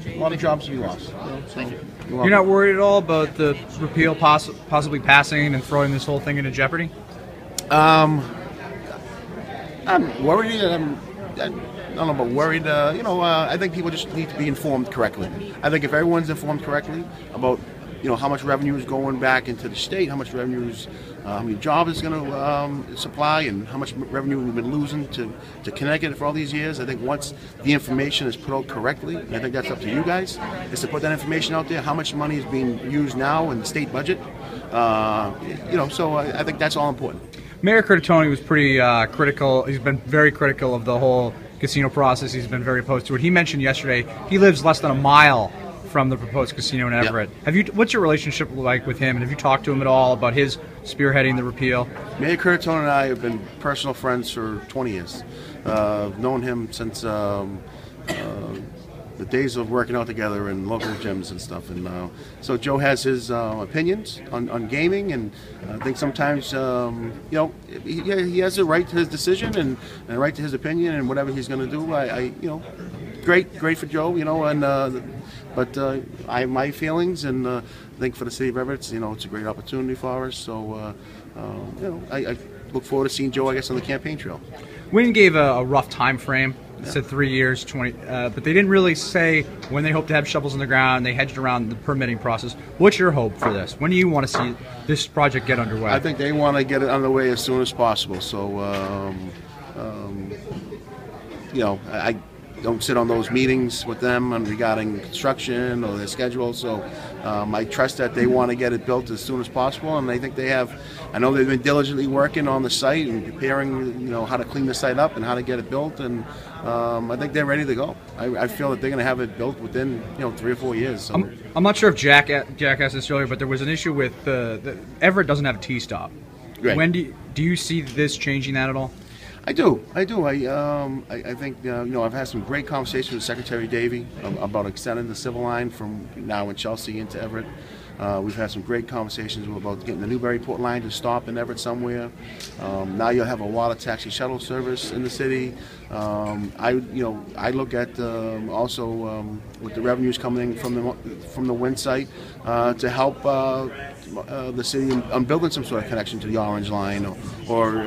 a lot of jobs to be lost. Thank you. You're not worried at all about the repeal possibly passing and throwing this whole thing into jeopardy? I'm worried. I don't know about worried. I think people just need to be informed correctly. I think if everyone's informed correctly about how much revenue is going back into the state, how much revenue is, how many jobs is going to supply, and how much revenue we've been losing to Connecticut for all these years. I think once the information is put out correctly, and I think that's up to you guys, is to put that information out there. How much money is being used now in the state budget? So I think that's all important. Mayor Carlo was pretty critical. He's been very critical of the whole casino process. He's been very opposed to it. He mentioned yesterday he lives less than a mile from the proposed casino in Everett. Yep. What's your relationship like with him, and have you talked to him at all about his spearheading the repeal? Mayor Carlo and I have been personal friends for 20 years. I've known him since the days of working out together in local gyms and stuff. And so Joe has his opinions on gaming, and I think sometimes he has a right to his decision and a right to his opinion and whatever he's going to do. Great for Joe, but I have my feelings, and I think for the city of Everett, it's a great opportunity for us. So, I look forward to seeing Joe, I guess, on the campaign trail. Wynn gave a rough time frame. It said 3 years, 20, but they didn't really say when they hope to have shovels in the ground. They hedged around the permitting process. What's your hope for this? When do you want to see this project get underway? I think they want to get it underway as soon as possible. So, I don't sit on those meetings with them regarding construction or their schedule. So I trust that they want to get it built as soon as possible, and I think they have. I know they've been diligently working on the site and preparing, how to clean the site up and how to get it built, and I think they're ready to go. I feel that they're going to have it built within 3 or 4 years. So. I'm not sure if Jack asked this earlier, but there was an issue with Everett doesn't have a T-stop. Right. When do you see this changing that at all? I do. I think I've had some great conversations with Secretary Davey about extending the civil line from now in Chelsea into Everett. We've had some great conversations about getting the Newburyport line to stop in Everett somewhere. Now you'll have a water taxi shuttle service in the city. I look at also with the revenues coming from the Wynn site to help the city on building some sort of connection to the Orange Line, or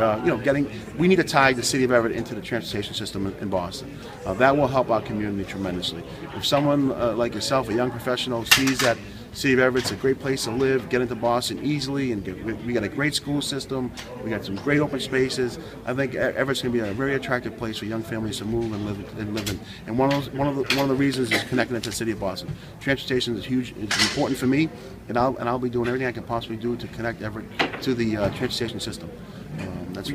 we need to tie the city of Everett into the transportation system in Boston. That will help our community tremendously. If someone like yourself, a young professional, sees that City of Everett's a great place to live, get into Boston easily, and we got a great school system, we got some great open spaces. I think Everett's going to be a very attractive place for young families to move and live in. And one of the reasons is connecting it to the city of Boston. Transportation is huge, it's important for me, and I'll be doing everything I can possibly do to connect Everett to the transportation system. That's